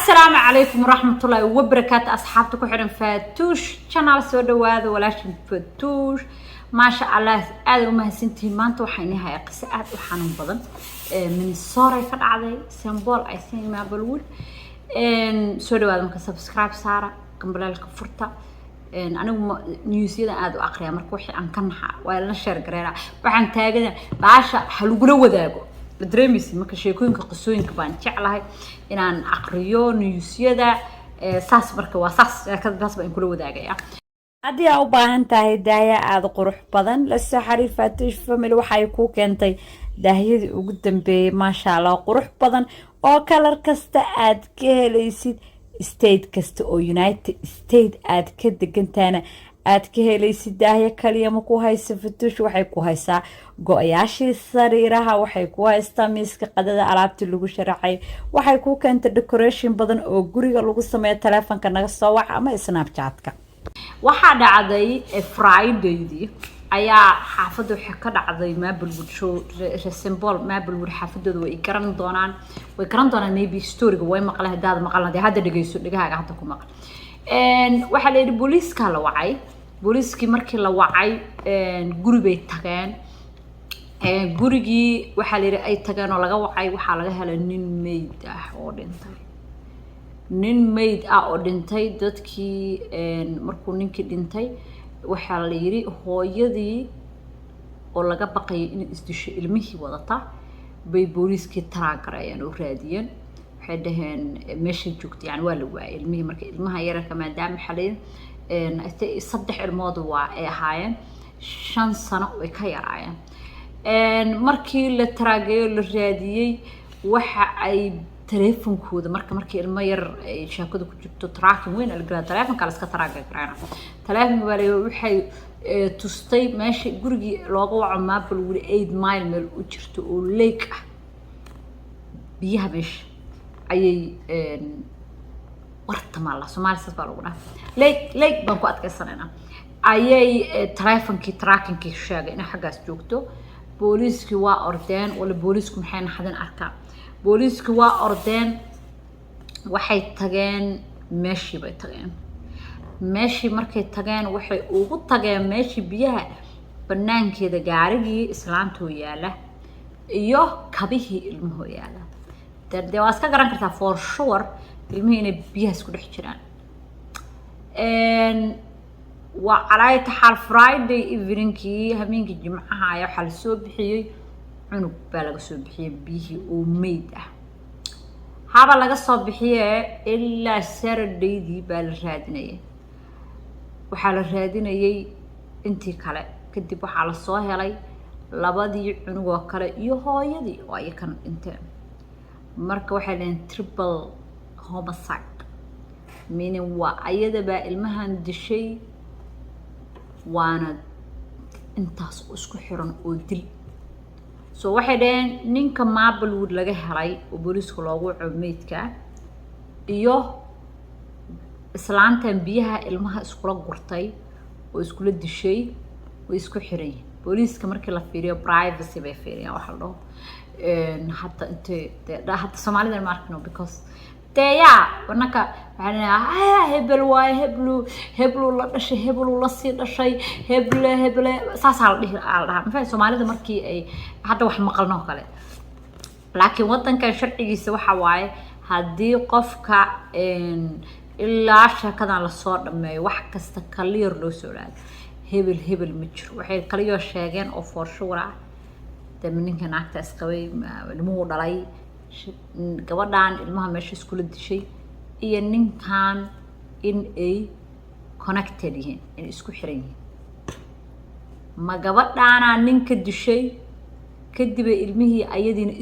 السلام عليكم ورحمة الله وبركاته أصحابتكم حرم فاتوش channel سودا هذا ولاشن فاتوش ما شاء الله هذا وما سنتين ما أنتوا حينها قصات وحنون بدن من الصورة كان على سيمبول I think ما بقول سودا هذا ممكن سبسكرايب سارة كمبلال كفرتا أنا نيوزيلندا هذا أقرأ مركوحي عن كنها ولا نشر قريرة وعن تاجنا بعشا حلو قلوا ذاقو دريميسي marka sheekooyinka qosooyinka baan jeclahay inaan aqriyo newsyada saas marka waa saas baas baan kula wadaagaya hadii aad u baahan tahay daaya aad qurux badan la soo xariir Fatush family waxay ku keentay daahiyadii ugu dambeeyay maasha Allah qurux badan oo color kasta aad ka helaysid state kasta oo United States aad ka degantaana aad ka helaysid daahiya kaliya ma ku hayso Fatush waxay ku haysaa go'yaashii sariiraha waxay ku haystaa miiska qadada alaabta lagu sharaxay waxay ku keentay decoration badan oo guriga lagu sameeyo telefoonka naga soo wac ama Snapchat-ka waxa dhacday Friday ayaa xaafadu waxa ka dhacday Maplewood show symbol Maplewood xaafadooda way garan doonaan maybe story-ga way maqlaan hadaad maqlaan hadda dhageyso dhagahaaga hadda ku maqal waxa la yiri booliiska la wacay booliiskii markii la wacay guri bay tageen gurigii waxa la yiri ay tageen oo laga wacay waxa laga helay nin meyd ah oo dhintay dadkii markuu ninkii dhintay waxa la yiri hooyadii oo laga baqay in isdisho ilmihii wadata bay booliiskii taragarayeen oo raadiyeen waxay dhaheen meesha joogtay yani waa la waayay ilmihii markii ilmaha yarka maadaama xalin saddex ilmood waa ay ahaayeen 5 sano way ka yaraayeen markii la taraagayo la raadiyay waxa ay teleefankooda markii ilmo yar ay shaakada ku jirto tracking weyn la galay teleefanka la iska taraagayna teleefanka baa waxay tustay meesha gurigii looga waco Maplewood 8 mile meel u jirto oo lake ah biyaha meesha ayay wartama la Soomaaliyeed baa lagu dhahay lake baan ku adkaysanayna ayay teleefankii trackingkii sheegay in xagaas joogto booliiskii waa ordeen wala booliisku maxay naxdin arkaa booliiskii waa ordeen waxay tageen meeshii bay tageen meeshii markay tageen waxay ugu tageen meeshii biyaha banaankeeda gaarigii islaantu yaala iyo kabihii ilmuhu yaala dad waa iska garan kartaa for sure ilmihii inay biyaha isku dhex jiraan waa calaayta xal Friday eveningkii habeenkii jimcaha ayaa waxa la soo bixiyay cunug baa laga soo bixiyay biyihii oo meyd ah haba laga soo bixiyay ilaa Saturday baa la raadinayay waxa la raadinayay intii kale kadib waxa la soo helay labadii cunug oo kale iyo hooyadii oo ay kan inteen marka waxay leen triple homicide meaning waa ayada baa ilmahan dishay waana intaas isku xiran oo dil soo waxay dheen ninka Maplewood laga helay oo booliisku loogu codmeedka iyo islaantan biyaha ilmaha iskula gurtay oo iskula dishay oo isku xiray booliiska markii la fiiriyo privacy bay fiiriyaan waxa la dhaho hatta inta hatta Soomaalida ma arkino because teya wanaka waxaan heblu la dhashay heblu la sii dhashay heble saasal dhaha ma fahmi Soomaalida markii ay hadda wax maqalno kale laakiin wadanka sharcigiisa waxa waaye hadii qofka ilaa shakadan la soo dhameeyo wax kasta clear loo soo raad hebel ma jiro waxay kaliyo sheegeen oo for sure ah ninka naagta isqabay ilmuhu dhalay gabadhan ilmaha meesha isku la dishay iyo ninkan in ay connected yihiin in isku xiran yihiin ma gabadhana ninka dishay kadib ilmihii ayadiina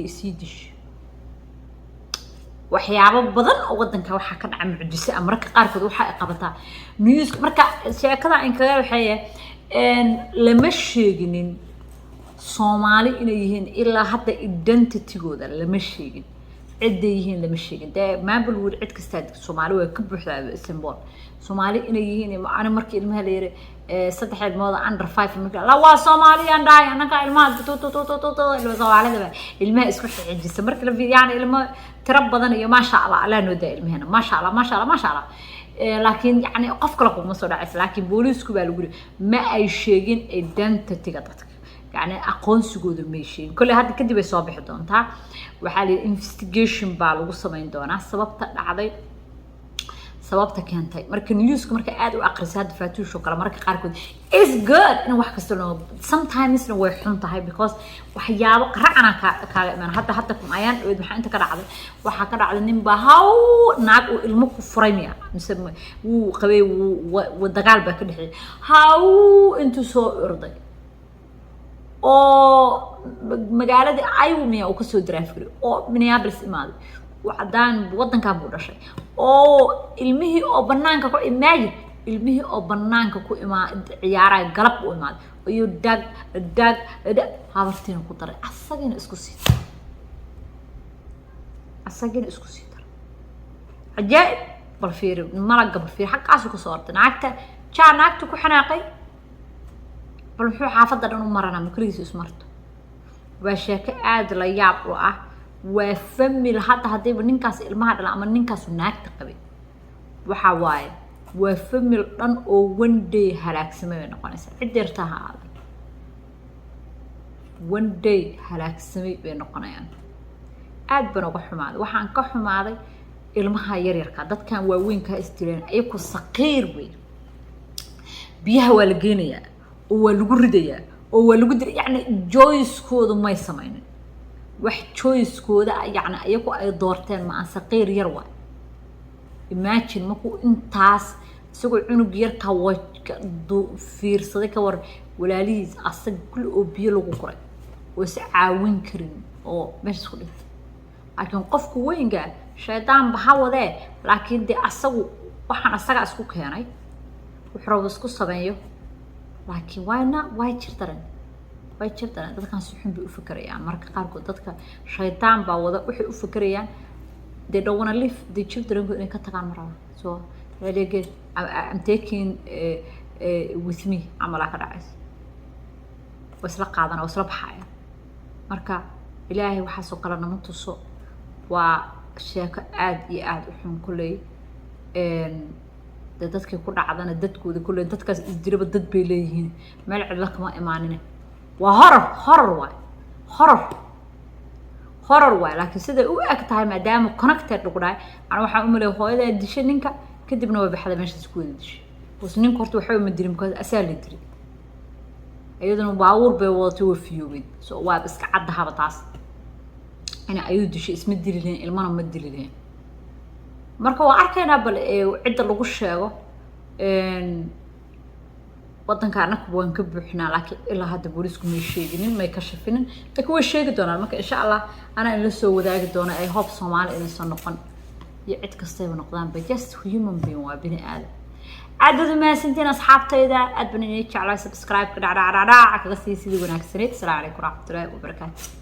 isii dishay waxyaabo badan oo wadanka waxa ka dhacay mucjise marka qaarkood waxa ay qabataa news marka sheekada in kaga waxay lama sheeginin Soomaali inay yihiin ilaa hadda identity-gooda lama sheegin عديهين لما الشيء ده ما بالورد عد كستاد سومالي وكبح السنبول سومالي إنه يهين أنا مركي المها ليري صدق الموضوع عند 5 ممكن لا وا سومالي أنا داي أنا كالماء تو اللي وصوا على ده الماء اسمه عجز سمرك لفي يعني الماء تربضنا ما شاء الله على نودا المهنة ما شاء الله ما شاء الله ما شاء الله لكن يعني قف كلكم مصدر لكن بوليسكو بالقول ما أي شيء إدان تتقطعك يعني أقون سجود ماشي كل هذا كده بيصابح دونتها وحالي investigation بالو سمين دونا sababta keentay marka newska marka aad u aqrisaad faatuusho kala marka qaar kood is good in wax kasta loo sometimes way xun tahay because waxyaabo qaracana kaaga iman hadda kum ayaan waxa inta ka dhacday waxa ka dhacday nin baa haw naag uu ilmo ku furaymiya mise uu qabay uu dagaal baa ka dhixay haw intuu soo urday oo magaalada ayumiya uu ka soo daraafay oo Minneapolis imaaday وعدان وطن كابو دشي او ilmihii oo banaanka ku imaayay ilmihii oo banaanka ku imaad ciyaara galab u imaad iyo dag habartiin ku daray asagina isku siita ajaib bal fiir malaga bal fiir xaqaas ku soo ortay naagta ku xanaaqay bal wuxuu xaafada dhan u marana makriis ismarto waa sheeko aad la yaab u ah وفمل حتى هديب نينكاس ilmaha dhala ama ninkaas naagta qabay waxa waaye وفمل dhan oo one day halaagsamay noqonaysa cidirtaha one day halaagsamay bay noqonayaan aad baan uga xumaaday waxaan ka xumaaday ilmaha yar yarka dadkan waaweyn ka istireen ay ku saqiir way biyaha waa la geenayaa oo waa lagu ridayaa oo waa lagu dir yani joyskoodu may sameeyeen wax choice kooda yani ayagu ay doorteen ma aan saqiir yar waa imagine markuu intaas isagoo cunug yar ka fiirsaday ka war walaalihiis asag kul oo biyo lagu koray oo is caawin karin oo meesha isku dhintay laakiin qofku weynga shaydaan baha wadee laakiin de asagu waxaan asaga isku keenay wuxuu isku sameeyo laakiin way jirtaan way jirtaan dadkan si xun bay u fikirayaan marka qaar kood dadka shaydaan baa wada waxay u fikirayaan they don't want to live the children inay ka tagaan maraba so really good I'm taking with me amala ka dhacays wasla qaadana wasla baxaya marka ilaahay waxa soo kala nama tuso waa sheeko aad iyo aad u xun kulay dadkii ku dhacdana dadkooda kulay dadkaas isdiraba dad bay leeyihiin meel cid la kama imaanin horror way laakiin sida uu ag tahay maadaama connected lagu dhaay aan waxa u maleeyo hooyada dishay ninka kadibna way baxday meesha isku wada dishay bas ninka horta waxa ma dirin because asaal la diray ayaduna baawur bay wadatay wafiyowid so waa iska caddaha taas ina ayuu dishay isma dileen ilmana ma dileen marka waa arkaynaa bal cid lagu sheego wadanka anaka waan ka buuxnaa laakiin ilaa hadda booliisku ma sheegin ma ka shafinin laakiin way sheegi doonaan marka insha Allah ana in la soo wadaagi doona ay hope Soomaali inay soo noqon iyo cid kasta ay noqdaan ba just human being waa bini aadam aad ma santiin asxaabtayda aad baan inay jeclaa subscribe ka dhacaa kaga sii sidii wanaagsaneed salaamu alaykum warahmatullaahi wabarakaatuh